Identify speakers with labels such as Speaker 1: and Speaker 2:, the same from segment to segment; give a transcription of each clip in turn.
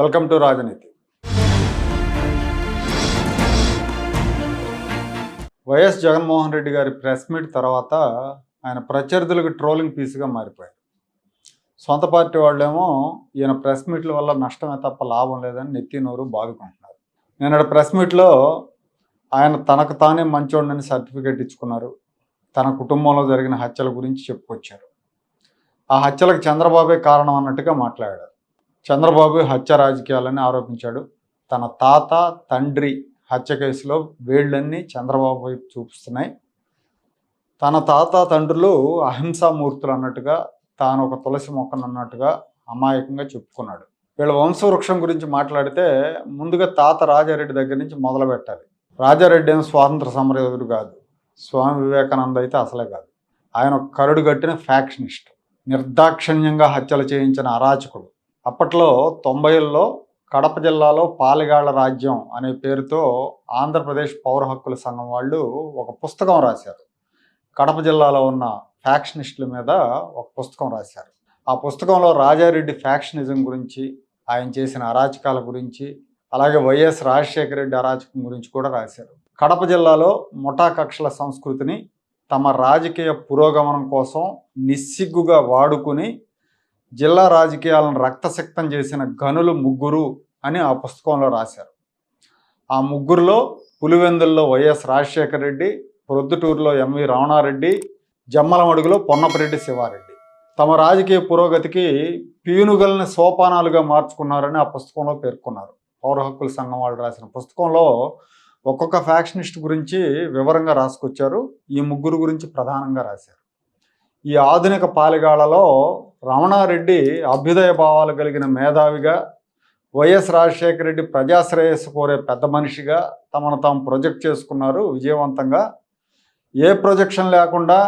Speaker 1: Welcome to రాజనీతి. YS Jaganmohan Reddy గారి press meet తర్వాత ఆయన ప్రత్యర్థులకు ట్రోలింగ్ పీస్గా మారిపోయారు. సొంత పార్టీ వాళ్ళేమో ఈయన ప్రెస్ మీట్ల వల్ల నష్టమే తప్ప లాభం లేదని నెత్తి నోరు బాదుకుంటున్నారు. నిన్నటి ప్రెస్ మీట్లో ఆయన తనకు తానే మంచోడని సర్టిఫికేట్ ఇచ్చుకున్నారు. తన కుటుంబంలో జరిగిన హత్యల గురించి చెప్పుకొచ్చారు. ఆ హత్యలకు చంద్రబాబే కారణం అన్నట్టుగా మాట్లాడారు. చంద్రబాబు హత్య రాజకీయాలని ఆరోపించాడు. తన తాత తండ్రి హత్య కేసులో వేళ్లన్నీ చంద్రబాబు వైపు చూపిస్తున్నాయి. తన తాత తండ్రులు అహింసామూర్తులు అన్నట్టుగా, తాను ఒక తులసి మొక్కను అన్నట్టుగా అమాయకంగా చెప్పుకున్నాడు. వీళ్ళ వంశవృక్షం గురించి మాట్లాడితే ముందుగా తాత రాజారెడ్డి దగ్గర నుంచి మొదలు పెట్టాలి. రాజారెడ్డి ఏమో స్వాతంత్ర సమరయోధుడు కాదు, స్వామి వివేకానంద అయితే అసలే కాదు. ఆయన ఒక కరుడు కట్టిన ఫ్యాక్షనిస్ట్, నిర్దాక్షిణ్యంగా హత్యలు చేయించిన అరాచకుడు. అప్పట్లో 90ల్లో కడప జిల్లాలో పాలెగాళ్ల రాజ్యం అనే పేరుతో ఆంధ్రప్రదేశ్ పౌర హక్కుల సంఘం వాళ్ళు ఒక పుస్తకం రాశారు. కడప జిల్లాలో ఉన్న ఫ్యాక్షనిస్టుల మీద ఒక పుస్తకం రాశారు. ఆ పుస్తకంలో రాజారెడ్డి ఫ్యాక్షనిజం గురించి, ఆయన చేసిన అరాచకాల గురించి, అలాగే వైఎస్ రాజశేఖర రెడ్డి అరాచకం గురించి కూడా రాశారు. కడప జిల్లాలో ముఠా కక్షల సంస్కృతిని తమ రాజకీయ పురోగమనం కోసం నిస్సిగ్గుగా వాడుకుని జిల్లా రాజకీయాలను రక్తసిక్తం చేసిన గనులు ముగ్గురు అని ఆ పుస్తకంలో రాశారు. ఆ ముగ్గురులో పులివెందుల్లో వైఎస్ రాజశేఖర రెడ్డి, ప్రొద్దుటూరులో ఎంవి రమణారెడ్డి, జమ్మలమడుగులో పొన్నపరెడ్డి శివారెడ్డి తమ రాజకీయ పురోగతికి పీనుగల్ని సోపానాలుగా మార్చుకున్నారని ఆ పుస్తకంలో పేర్కొన్నారు. పౌర హక్కుల సంఘం వాళ్ళు రాసిన పుస్తకంలో ఒక్కొక్క ఫ్యాక్షనిస్ట్ గురించి వివరంగా రాసుకొచ్చారు. ఈ ముగ్గురు గురించి ప్రధానంగా రాశారు. ఈ ఆధునిక పాలెగాళ్లలో రమణారెడ్డి అభ్యుదయ భావాలు కలిగిన మేధావిగా, వైఎస్ రాజశేఖర రెడ్డి ప్రజాశ్రేయస్సు కోరే పెద్ద మనిషిగా తమను తాము ప్రొజెక్ట్ చేసుకున్నారు విజయవంతంగా. ఏ ప్రొజెక్షన్ లేకుండా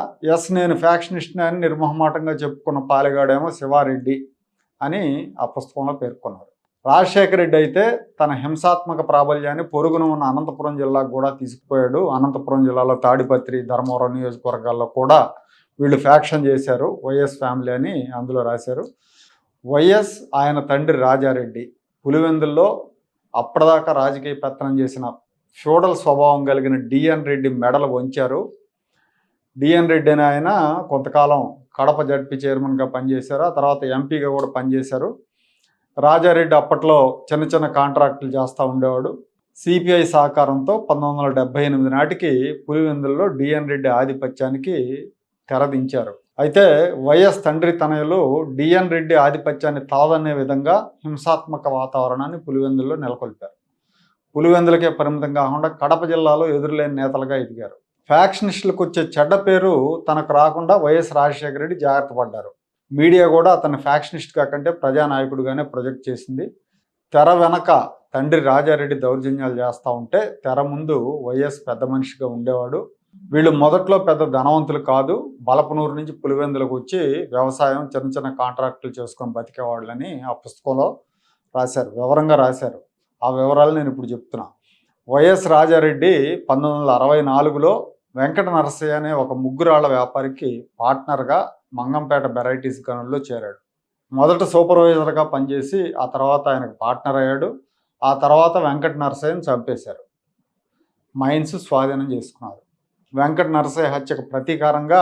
Speaker 1: నేను ఫ్యాక్షనిస్ట్ని అని నిర్మోహమాటంగా చెప్పుకున్న పాలెగాడేమో శివారెడ్డి అని ఆ పుస్తకంలో పేర్కొన్నారు. రాజశేఖర రెడ్డి అయితే తన హింసాత్మక ప్రాబల్యాన్ని పొరుగున ఉన్న అనంతపురం జిల్లాకు కూడా తీసుకుపోయాడు. అనంతపురం జిల్లాలో తాడిపత్రి, ధర్మవరం నియోజకవర్గాల్లో కూడా వీళ్ళు ఫ్యాక్షన్ చేశారు, వైఎస్ ఫ్యామిలీ అని అందులో రాశారు. వైఎస్ ఆయన తండ్రి రాజారెడ్డి పులివెందుల్లో అప్పటిదాకా రాజకీయ పెత్తనం చేసిన ఫ్యూడల్ స్వభావం కలిగిన డిఎన్ రెడ్డి మెడలు వంచారు. డిఎన్ రెడ్డి అని ఆయన కొంతకాలం కడప జడ్పీ చైర్మన్గా పనిచేశారు. ఆ తర్వాత ఎంపీగా కూడా పనిచేశారు. రాజారెడ్డి అప్పట్లో చిన్న చిన్న కాంట్రాక్టులు చేస్తూ ఉండేవాడు. సిపిఐ సహకారంతో 1978 నాటికి పులివెందుల్లో డిఎన్ రెడ్డి ఆధిపత్యానికి తెరదించారు. అయితే వైఎస్ తండ్రి తనయులు డిఎన్ రెడ్డి ఆధిపత్యాన్ని తలదన్నే విధంగా హింసాత్మక వాతావరణాన్ని పులివెందుల్లో నెలకొల్పారు. పులివెందులకే పరిమితం కాకుండా కడప జిల్లాలో ఎదురులేని నేతలుగా ఎదిగారు. ఫ్యాక్షనిస్టులకు వచ్చే చెడ్డ పేరు తనకు రాకుండా వైఎస్ రాజశేఖర రెడ్డి జాగ్రత్త పడ్డారు. మీడియా కూడా అతన్ని ఫ్యాక్షనిస్ట్ కాకంటే ప్రజానాయకుడిగానే ప్రొజెక్ట్ చేసింది. తెర వెనక తండ్రి రాజారెడ్డి దౌర్జన్యాలు చేస్తూ ఉంటే తెర ముందు వైఎస్ పెద్ద మనిషిగా ఉండేవాడు. వీళ్ళు మొదట్లో పెద్ద ధనవంతులు కాదు, బలపనూరు నుంచి పులివెందులకు వచ్చి వ్యవసాయం చిన్న చిన్న కాంట్రాక్టులు చేసుకొని బతికేవాళ్ళని ఆ పుస్తకంలో రాశారు, వివరంగా రాశారు. ఆ వివరాలు నేను ఇప్పుడు చెప్తున్నా. వైఎస్ రాజారెడ్డి 1964లో వెంకట నరసయ్య అనే ఒక ముగ్గురాళ్ల వ్యాపారికి పార్ట్నర్గా మంగంపేట వెరైటీస్ గనుల్లో చేరాడు. మొదట సూపర్వైజర్గా పనిచేసి ఆ తర్వాత ఆయనకు పార్ట్నర్ అయ్యాడు. ఆ తర్వాత వెంకట నరసయ్యను చంపేశారు, మైన్స్ స్వాధీనం చేసుకున్నారు. వెంకట నరసయ్య హత్యకు ప్రతీకారంగా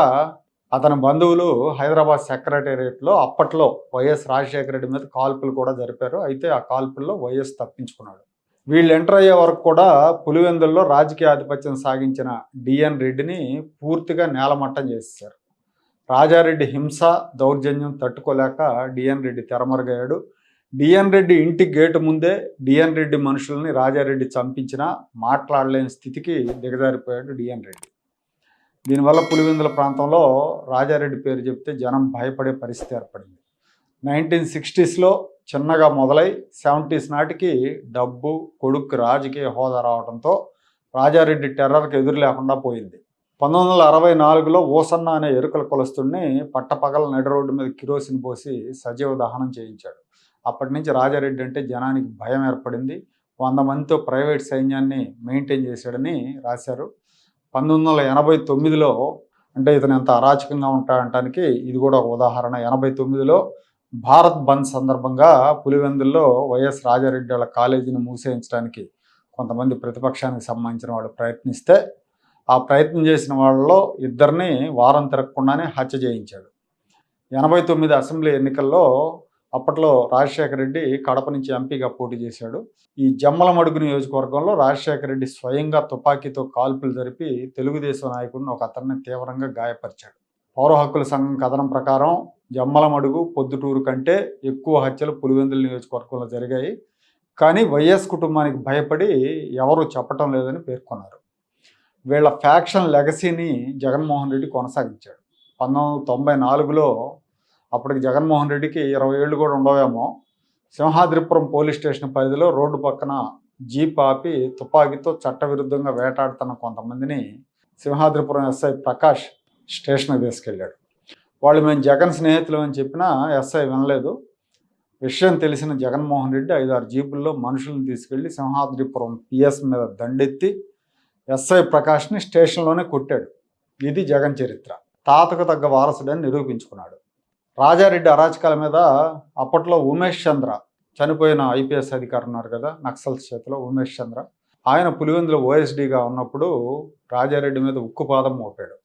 Speaker 1: అతని బంధువులు హైదరాబాద్ సెక్రటేరియట్లో అప్పట్లో వైఎస్ రాజశేఖర రెడ్డి మీద కాల్పులు కూడా జరిపారు. అయితే ఆ కాల్పుల్లో వైఎస్ తప్పించుకున్నాడు. వీళ్ళు ఎంటర్ అయ్యే వరకు కూడా పులివెందుల్లో రాజకీయ ఆధిపత్యం సాగించిన డిఎన్ రెడ్డిని పూర్తిగా నేలమట్టం చేసేశారు. రాజారెడ్డి హింస దౌర్జన్యం తట్టుకోలేక డిఎన్ రెడ్డి తెరమరుగయ్యాడు. డిఎన్ రెడ్డి ఇంటి గేటు ముందే డిఎన్ రెడ్డి మనుషుల్ని రాజారెడ్డి చంపించినా మాట్లాడలేని స్థితికి దిగజారిపోయాడు డిఎన్ రెడ్డి. దీనివల్ల పులివెందుల ప్రాంతంలో రాజారెడ్డి పేరు చెప్తే జనం భయపడే పరిస్థితి ఏర్పడింది. 1960స్లో చిన్నగా మొదలై 70s నాటికి డబ్బు, కొడుకు రాజకీయ హోదా రావడంతో రాజారెడ్డి టెర్రర్కి ఎదురు లేకుండా పోయింది. 1964లో ఓసన్న అనే ఎరుకల కులస్తుడిని పట్టపగల నడి రోడ్డు మీద కిరోసిన్ పోసి సజీవ దహనం చేయించాడు. అప్పటి నుంచి రాజారెడ్డి అంటే జనానికి భయం ఏర్పడింది. 100 మందితో ప్రైవేట్ సైన్యాన్ని మెయింటైన్ చేశాడని రాశారు. 1989లో అంటే ఇతను ఎంత అరాచకంగా ఉంటాడంటానికి ఇది కూడా ఒక ఉదాహరణ. 89లో భారత్ బంద్ సందర్భంగా పులివెందుల్లో వైఎస్ రాజారెడ్డి వాళ్ళ కాలేజీని మూసేయించడానికి కొంతమంది ప్రతిపక్షానికి సంబంధించిన వాళ్ళు ప్రయత్నిస్తే ఆ ప్రయత్నం చేసిన వాళ్ళలో ఇద్దరిని వారం తిరగకుండానే హత్య చేయించాడు. 89 అసెంబ్లీ ఎన్నికల్లో అప్పట్లో రాజశేఖర రెడ్డి కడప నుంచి ఎంపీగా పోటీ చేశాడు. ఈ జమ్మలమడుగు నియోజకవర్గంలో రాజశేఖర రెడ్డి స్వయంగా తుపాకీతో కాల్పులు జరిపి తెలుగుదేశం నాయకుడిని ఒక అతన్ని తీవ్రంగా గాయపరిచాడు. పౌర హక్కుల సంఘం కథనం ప్రకారం జమ్మలమడుగు, పొద్దుటూరు కంటే ఎక్కువ హత్యలు పులివెందుల నియోజకవర్గంలో జరిగాయి. కానీ వైఎస్ కుటుంబానికి భయపడి ఎవరూ చెప్పటం లేదని పేర్కొన్నారు. వీళ్ళ ఫ్యాక్షన్ లెగసీని జగన్మోహన్ రెడ్డి కొనసాగించాడు. 1994లో అప్పటికి జగన్మోహన్ రెడ్డికి 20 ఏళ్ళు కూడా ఉండవేమో, సింహాద్రిపురం పోలీస్ స్టేషన్ పరిధిలో రోడ్డు పక్కన జీప్ ఆపి తుపాకీతో చట్టవిరుద్ధంగా వేటాడుతున్న కొంతమందిని సింహాద్రిపురం ఎస్ఐ ప్రకాష్ స్టేషన్కి తీసుకెళ్ళాడు. వాళ్ళు మేము జగన్ స్నేహితులు అని చెప్పినా ఎస్ఐ వినలేదు. విషయం తెలిసిన జగన్మోహన్ రెడ్డి 5-6 జీపుల్లో మనుషులను తీసుకెళ్లి సింహాద్రిపురం పిఎస్ మీద దండెత్తి ఎస్ఐ ప్రకాష్ని స్టేషన్లోనే కొట్టాడు. ఇది జగన్ చరిత్ర. తాతకు తగ్గ వారసుడని నిరూపించుకున్నాడు. రాజారెడ్డి అరాచకాల మీద అప్పట్లో ఉమేష్ చంద్ర, చనిపోయిన ఐపీఎస్ అధికారి ఉన్నారు కదా నక్సల్స్ చేతిలో, ఉమేష్ చంద్ర, ఆయన పులివెందులో ఓఎస్డీగా ఉన్నప్పుడు రాజారెడ్డి మీద ఉక్కుపాదం మోపాడు.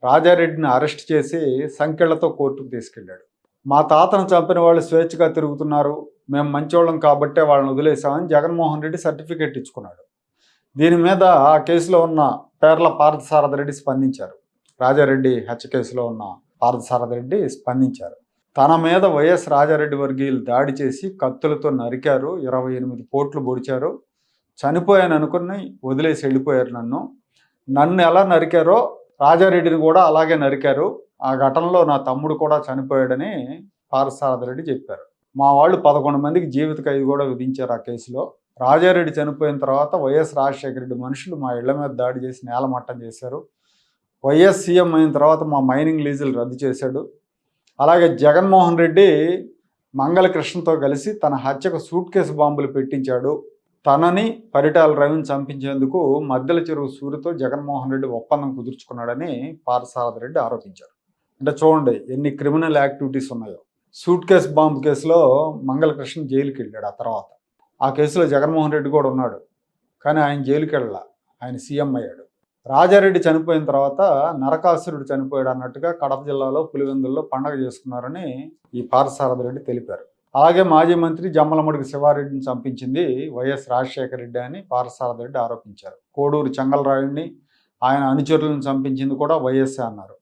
Speaker 1: రాజారెడ్డిని అరెస్ట్ చేసి సంకెళ్లతో కోర్టుకు తీసుకెళ్ళాడు. మా తాతను చంపిన వాళ్ళు స్వేచ్ఛగా తిరుగుతున్నారు, మేము మంచివాళ్ళం కాబట్టే వాళ్ళని వదిలేసామని జగన్మోహన్ రెడ్డి సర్టిఫికేట్ ఇచ్చుకున్నాడు. దీని మీద ఆ కేసులో ఉన్న పేర్ల పార్థసారథి స్పందించారు. రాజారెడ్డి హత్య కేసులో ఉన్న పార్థసారథి స్పందించారు. తన మీద వైఎస్ రాజారెడ్డి వర్గీయులు దాడి చేసి కత్తులతో నరికారు, 28 పోట్లు పొడిచారు, చనిపోయాను అనుకుని వదిలేసి వెళ్ళిపోయారు. నన్ను ఎలా నరికారో రాజారెడ్డిని కూడా అలాగే నరికారు. ఆ ఘటనలో నా తమ్ముడు కూడా చనిపోయాడని పార్థసారథి చెప్పారు. మా వాళ్ళు 11 మందికి జీవిత ఖైదు కూడా విధించారు ఆ కేసులో. రాజారెడ్డి చనిపోయిన తర్వాత వైఎస్ రాజశేఖర రెడ్డి మనుషులు మా ఇళ్ల మీద దాడి చేసి నేలమట్టం చేశారు. వైఎస్ సీఎం అయిన తర్వాత మా మైనింగ్ లీజులు రద్దు చేశాడు. అలాగే జగన్మోహన్ రెడ్డి మంగళకృష్ణతో కలిసి తన హత్యకు సూట్ కేసు బాంబులు పెట్టించాడు. తనని పరిటాల రవిని చంపించేందుకు మద్దెల చెరువు సూరితో జగన్మోహన్ రెడ్డి ఒప్పందం కుదుర్చుకున్నాడని పార్థసారథి ఆరోపించారు. అంటే చూడండి ఎన్ని క్రిమినల్ యాక్టివిటీస్ ఉన్నాయో. సూట్ కేసు బాంబు కేసులో మంగళకృష్ణ జైలుకి వెళ్ళాడు. ఆ తర్వాత ఆ కేసులో జగన్మోహన్ రెడ్డి కూడా ఉన్నాడు, కానీ ఆయన జైలుకి వెళ్ళాల, ఆయన సీఎం అయ్యాడు. రాజారెడ్డి చనిపోయిన తర్వాత నరకాసురుడు చనిపోయాడు అన్నట్టుగా కడప జిల్లాలో పులివెందుల్లో పండగ చేసుకున్నారని ఈ పార్థసారథి తెలిపారు. అలాగే మాజీ మంత్రి జమ్మలమడుగు శివారెడ్డిని చంపించింది వైఎస్ రాజశేఖర రెడ్డి అని పార్థసారథి ఆరోపించారు. కోడూరు చెంగల్రాయుడిని ఆయన అనుచరులను చంపించింది కూడా వైఎస్ అన్నారు.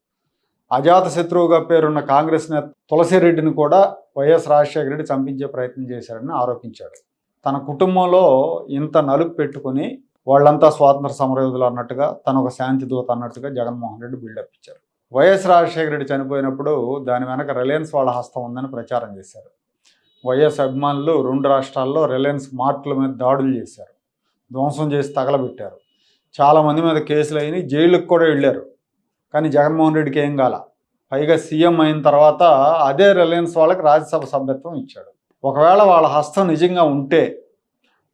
Speaker 1: అజాత శత్రువుగా పేరున్న కాంగ్రెస్ నేత తులసిరెడ్డిని కూడా వైఎస్ రాజశేఖర రెడ్డి చంపించే ప్రయత్నం చేశారని ఆరోపించాడు. తన కుటుంబంలో ఇంత నలుపు పెట్టుకుని వాళ్ళంతా స్వాతంత్ర సమరయోధులు అన్నట్టుగా, తను ఒక శాంతి దూత అన్నట్టుగా జగన్మోహన్ రెడ్డి బిల్డప్ ఇచ్చారు. వైఎస్ రాజశేఖర రెడ్డి చనిపోయినప్పుడు దాని వెనక రిలయన్స్ వాళ్ళ హస్తం ఉందని ప్రచారం చేశారు. వైఎస్ అభిమానులు 2 రాష్ట్రాల్లో రిలయన్స్ మార్ట్ల మీద దాడులు చేశారు, ధ్వంసం చేసి తగలబెట్టారు. చాలామంది మీద కేసులు అయినాయి, జైలుకు కూడా వెళ్ళారు. కానీ జగన్మోహన్ రెడ్డికి ఏం కాల. పైగా సీఎం అయిన తర్వాత అదే రిలయన్స్ వాళ్ళకి రాజ్యసభ సభ్యత్వం ఇచ్చాడు. ఒకవేళ వాళ్ళ హస్తం నిజంగా ఉంటే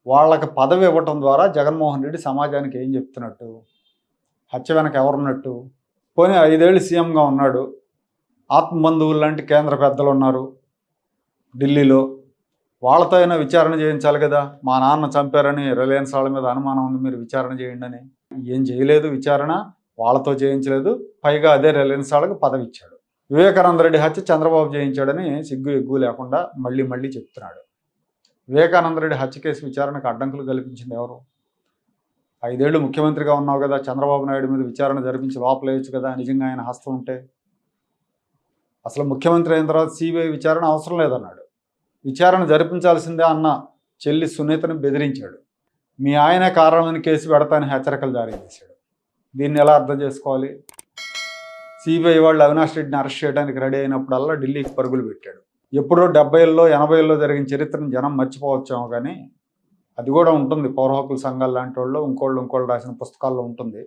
Speaker 1: వాళ్ళకి పదవి ఇవ్వటం ద్వారా జగన్మోహన్ రెడ్డి సమాజానికి ఏం చెప్తున్నట్టు? హత్య వెనక ఎవరున్నట్టు? పోనీ 5 ఏళ్ళు సీఎంగా ఉన్నాడు, ఆత్మబంధువులు లాంటి కేంద్ర పెద్దలు ఉన్నారు ఢిల్లీలో, వాళ్ళతో అయినా విచారణ చేయించాలి కదా. మా నాన్న చంపారని రిలయన్స్ వాళ్ళ మీద అనుమానం ఉంది, మీరు విచారణ చేయండి అని. ఏం చేయలేదు, విచారణ వాళ్ళతో చేయించలేదు. పైగా అదే రిలయన్స్ వాళ్ళకి పదవి ఇచ్చాడు. వివేకానంద రెడ్డి హత్య చంద్రబాబు చేయించాడని సిగ్గు ఎగ్గు లేకుండా మళ్ళీ చెప్తున్నాడు. వివేకానంద రెడ్డి హత్య కేసు విచారణకు అడ్డంకులు కల్పించింది ఎవరు? 5 ఏళ్ళు ముఖ్యమంత్రిగా ఉన్నావు కదా, చంద్రబాబు నాయుడు మీద విచారణ జరిపించి లోపలేయచ్చు కదా నిజంగా ఆయన హస్తం ఉంటే. అసలు ముఖ్యమంత్రి అయిన తర్వాత సిబిఐ విచారణ అవసరం లేదన్నాడు. విచారణ జరిపించాల్సిందే అన్న చెల్లి సునీతను బెదిరించాడు. మీ ఆయనే కారణమైన కేసు పెడతానని హెచ్చరికలు జారీ చేశాడు. దీన్ని ఎలా అర్థం చేసుకోవాలి? సిబిఐ వాళ్ళు అవినాష్ రెడ్డిని అరెస్ట్ చేయడానికి రెడీ అయినప్పుడల్లా ఢిల్లీకి పరుగులు పెట్టాడు. ఎప్పుడో 70ల్లో 80ల్లో జరిగిన చరిత్రను జనం మర్చిపోవచ్చాము, కానీ అది కూడా ఉంటుంది పౌర హక్కుల సంఘాలు లాంటి వాళ్ళు ఇంకోళ్ళు రాసిన పుస్తకాల్లో ఉంటుంది.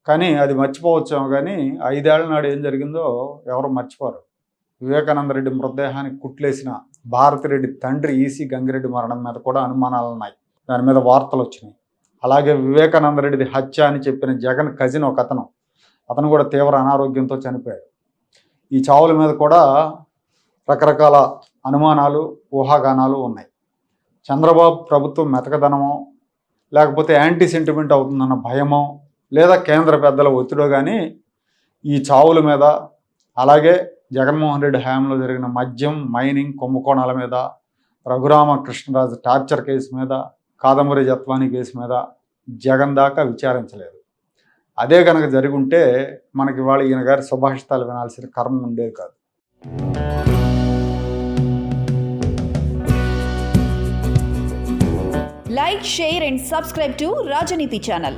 Speaker 1: కానీ అది మర్చిపోవచ్చాము, కానీ 5 ఏళ్ల నాడు ఏం జరిగిందో ఎవరు మర్చిపోరు. వివేకానంద రెడ్డి మృతదేహానికి కుట్లేసిన భారతిరెడ్డి తండ్రి ఈసీ గంగిరెడ్డి మరణం మీద కూడా అనుమానాలు ఉన్నాయి, దాని మీద వార్తలు వచ్చినాయి. అలాగే వివేకానంద రెడ్డిది హత్య అని చెప్పిన జగన్ కజిన్ ఒక అతను కూడా తీవ్ర అనారోగ్యంతో చనిపోయాడు. ఈ చావుల మీద కూడా రకరకాల అనుమానాలు, ఊహాగానాలు ఉన్నాయి. చంద్రబాబు ప్రభుత్వం మెతకదనమో, లేకపోతే యాంటీ సెంటిమెంట్ అవుతుందన్న భయమో, లేదా కేంద్ర పెద్దల ఒత్తిడో కానీ ఈ చావుల మీద, అలాగే జగన్మోహన్ రెడ్డి హయాంలో జరిగిన మద్యం, మైనింగ్ కుంభకోణాల మీద, రఘురామకృష్ణరాజు టార్చర్ కేసు మీద, కాదంబరి జత్వానీ కేసు మీద జగన్ దాకా విచారించలేదు. అదే కనుక జరిగి ఉంటే మనకి ఇవాళ ఈయన గారి సుభాషితాలు వినాల్సిన కర్మ ఉండేది కాదు.
Speaker 2: Like, share and subscribe to Rajaniti channel.